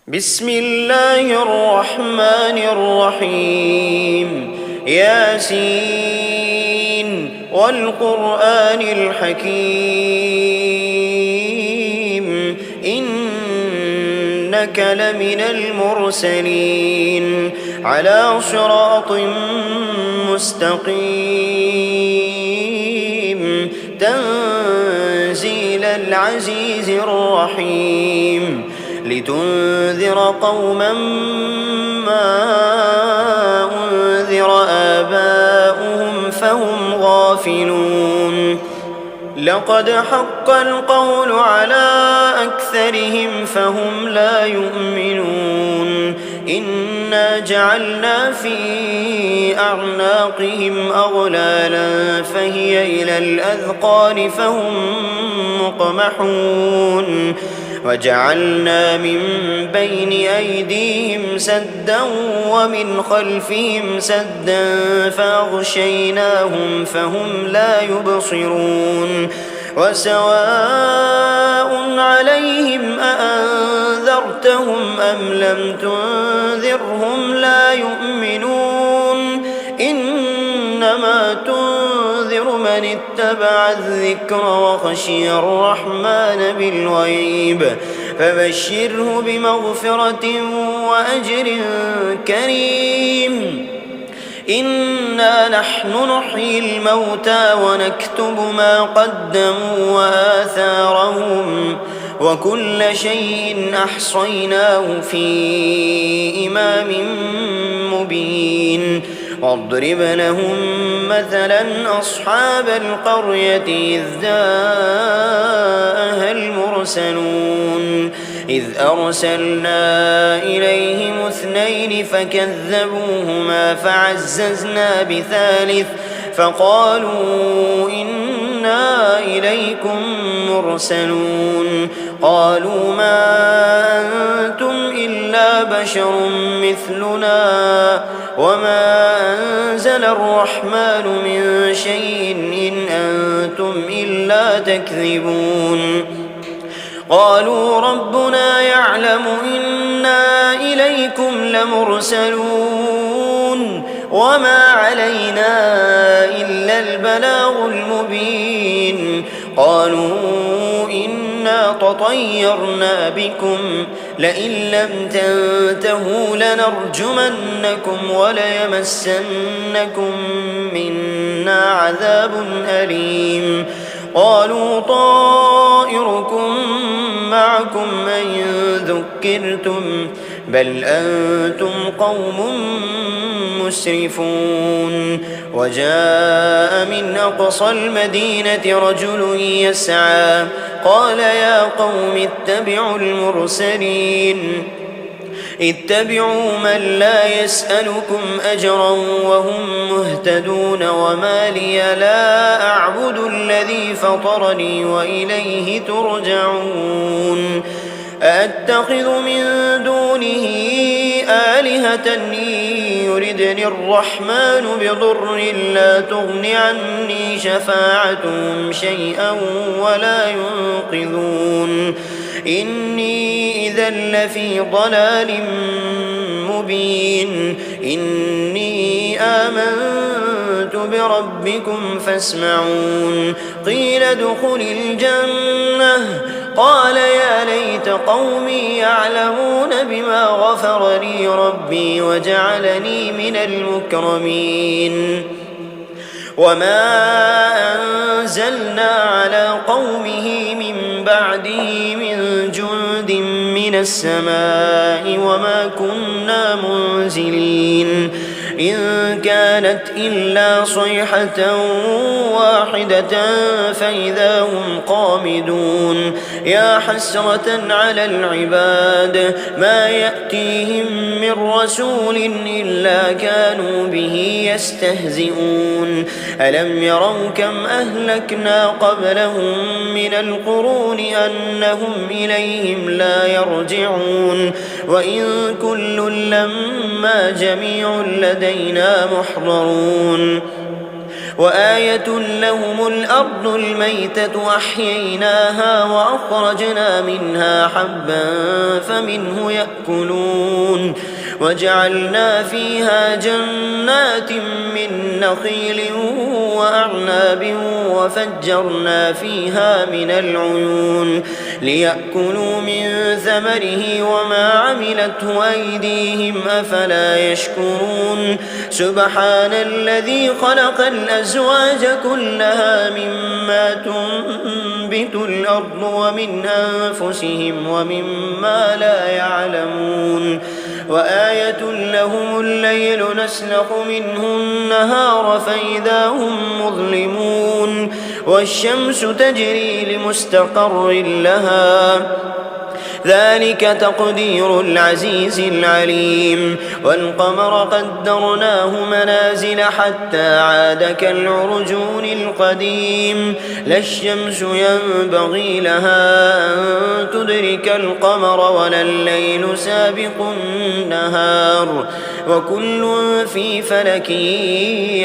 بسم الله الرحمن الرحيم ياسين والقرآن الحكيم إنك لمن المرسلين على صراط مستقيم تنزيل العزيز الرحيم لتنذر قوما ما أنذر آباؤهم فهم غافلون لقد حق القول على أكثرهم فهم لا يؤمنون إنا جعلنا في أعناقهم أغلالا فهي إلى الأذقان فهم مقمحون وجعلنا من بين أيديهم سدا ومن خلفهم سدا فأغشيناهم فهم لا يبصرون وسواء عليهم أأنذرتهم أم لم تنذرهم لا يؤمنون إنما تنذر من اتبع الذكر وخشي الرحمن بالغيب فبشره بمغفرة وأجر كريم إنا نحن نحيي الموتى ونكتب ما قدموا وآثارهم وكل شيء أحصيناه في إمام مبين واضرب لهم مثلا أصحاب القرية إذ جاءها المرسلون إذ أرسلنا إليهم اثنين فكذبوهما فعززنا بثالث فقالوا إنا إليكم مرسلون قالوا ما أنتم إلا بشر مثلنا وما أنزل الرحمن من شيء إن أنتم إلا تكذبون قالوا ربنا يعلم إنا إليكم لمرسلون وما علينا إلا البلاغ المبين قالوا إنا تطيرنا بكم لئن لم تنتهوا لنرجمنكم وليمسنكم منا عذاب أليم قالوا طائركم معكم إن ذكرتم بل أنتم قوم مسرفون وجاء من أقصى المدينة رجل يسعى قال يا قوم اتبعوا المرسلين اتبعوا من لا يسألكم أجرا وهم مهتدون وما لي لا أعبد الذي فطرني وإليه ترجعون أأتخذ من دونه آلهة يردني الرحمن بضر لا تغن عني شفاعتهم شيئا ولا ينقذون إني إذا لفي ضلال مبين إني آمنت بربكم فاسمعون قيل ادخل الجنة قال يا ليت قومي يعلمون بما غفر لي ربي وجعلني من المكرمين وما أنزلنا على قومه من بعده من جند من السماء وما كنا منزلين إن كانت إلا صيحة واحدة فإذا هم قامدون يا حسرة على العباد ما يأتيهم من رسول إلا كانوا به يستهزئون ألم يروا كم أهلكنا قبلهم من القرون أنهم إليهم لا يرجعون وإن كل لما جميع لدينا محضرون وآية لهم الأرض الميتة أحييناها وأخرجنا منها حبا فمنه يأكلون وجعلنا فيها جنات من نخيل وأعناب وفجرنا فيها من العيون ليأكلوا من ثمره وما عملته أيديهم أفلا يشكرون سبحان الذي خلق الأزواج كلها مما تنبت الأرض ومن أنفسهم ومما لا يعلمون وآية لهم الليل نسلخ منه النهار فإذا هم مظلمون والشمس تجري لمستقر لها ذلك تقدير العزيز العليم والقمر قدرناه منازل حتى عاد كالعرجون القديم لا الشمس ينبغي لها أن تدرك القمر ولا الليل سابق النهار وكل في فلك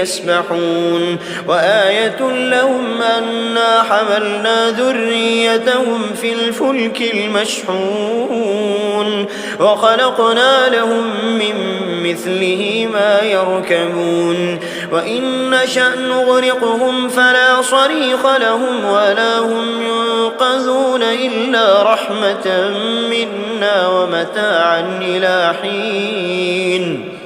يسبحون وآية لهم أنا حملنا ذريتهم في الفلك المشحون وخلقنا لهم من مثله ما يركبون وإن نشأ نغرقهم فلا صريخ لهم ولا هم ينقذون إلا رحمة منا ومتاعا إلى حين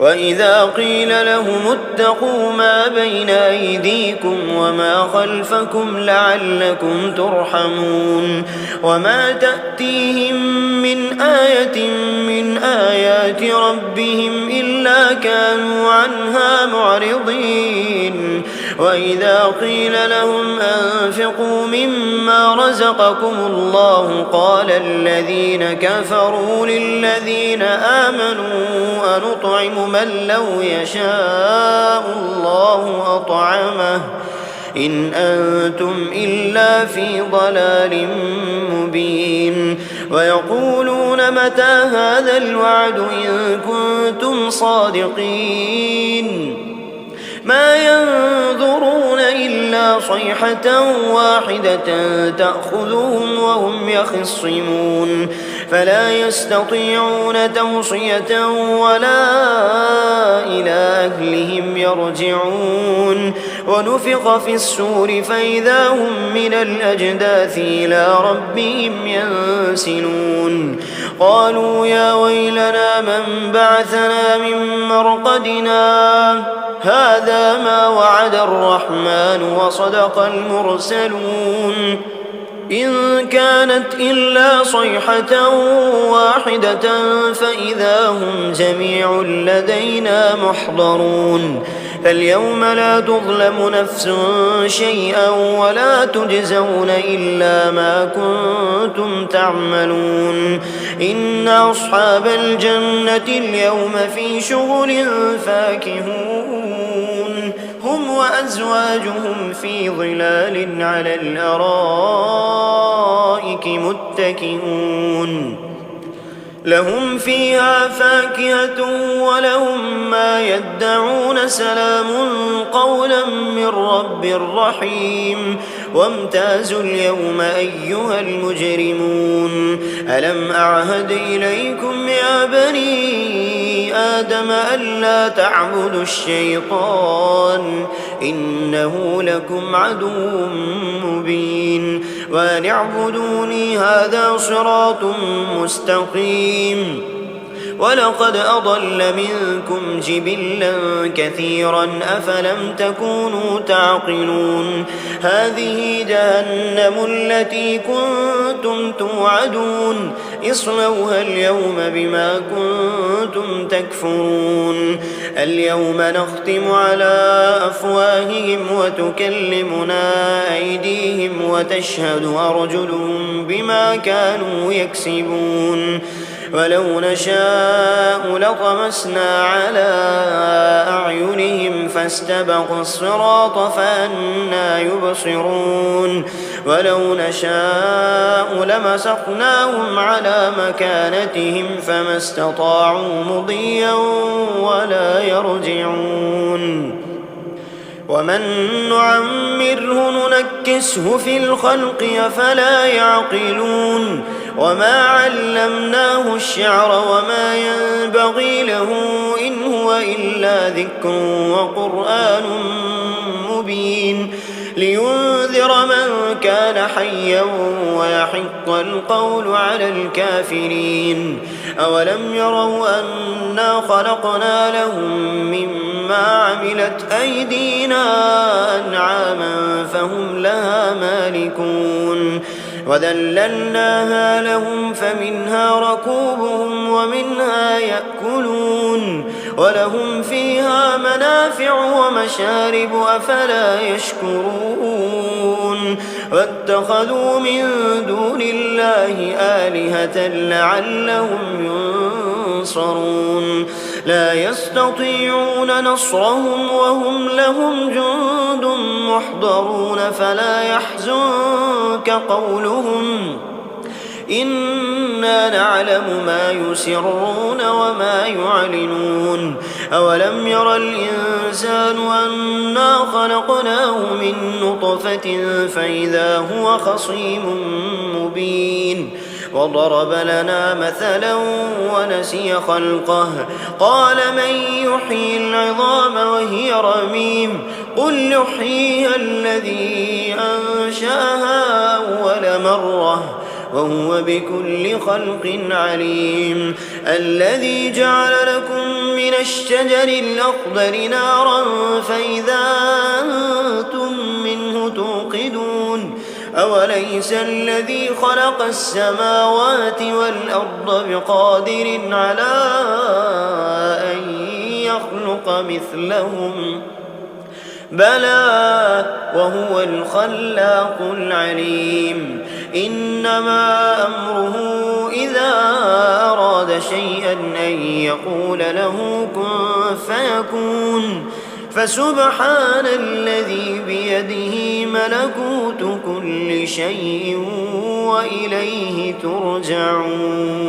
وإذا قيل لهم اتقوا ما بين أيديكم وما خلفكم لعلكم ترحمون وما تأتيهم من آية من آيات ربهم إلا كانوا عنها معرضين وإذا قيل لهم أنفقوا مما رزقكم الله قال الذين كفروا للذين آمنوا أنطعم من لو يشاء الله أطعمه إن أنتم إلا في ضلال مبين ويقولون متى هذا الوعد إن كنتم صادقين ما ينظرون إلا صيحة واحدة تأخذهم وهم يخصمون فلا يستطيعون توصية ولا إلى أهلهم يرجعون ونفخ في السور فإذا هم من الأجداث إلى ربهم ينسلون قالوا يا ويلنا من بعثنا من مرقدنا هذا ما وعد الرحمن وصدق المرسلون إن كانت إلا صيحة واحدة فإذا هم جميع لدينا محضرون فاليوم لا تظلم نفس شيئا ولا تجزون إلا ما كنتم تعملون إن أصحاب الجنة اليوم في شغل فاكهون هم وأزواجهم في ظلال على الأرائك متكئون لهم فيها فاكهة ولهم ما يدعون سلام قولا من رب رحيم وامتازوا اليوم أيها المجرمون ألم أعهد إليكم يا بني آدم ألا تعبدوا الشيطان إنه لكم عدو مبين وأن اعبدوني هذا صراط مستقيم ولقد أضل منكم جبلا كثيرا أفلم تكونوا تعقلون هذه جهنم التي كنتم توعدون اصلوها اليوم بما كنتم تكفرون اليوم نختم على أفواههم وتكلمنا أيديهم وتشهد أرجلهم بما كانوا يكسبون ولو نشاء لطمسنا على أعينهم فاستبقوا الصراط فأنى يبصرون ولو نشاء لمسخناهم على مكانتهم فما استطاعوا مضيا ولا يرجعون ومن نعمره ننكسه في الخلق أفلا يعقلون وما علمناه الشعر وما ينبغي له إن هو إلا ذكر وقرآن مبين لينذر من كان حيا ويحق القول على الكافرين أولم يروا أنا خلقنا لهم مما عملت أيدينا أنعاما فهم لها مالكون وذللناها لهم فمنها ركوبهم ومنها يأكلون ولهم فيها منافع ومشارب أفلا يشكرون واتخذوا من دون الله آلهة لعلهم ينصرون لا يستطيعون نصرهم وهم لهم جند محضرون فلا يحزنك قولهم إنا نعلم ما يسرون وما يعلنون أولم ير الإنسان أنا خلقناه من نطفة فإذا هو خصيم مبين وضرب لنا مثلا ونسي خلقه قال من يحيي العظام وهي رميم قل يحييها الذي أنشأها أول مرة وهو بكل خلق عليم الذي جعل لكم من الشجر الأخضر نارا فإذا أنتم منه توقدون أوليس الذي خلق السماوات والأرض بقادر على أن يخلق مثلهم بلى وهو الخلاق العليم إنما أمره إذا أراد شيئا أن يقول له كن فيكون فسبحان الذي بيده ملكوت كل شيء وإليه ترجعون.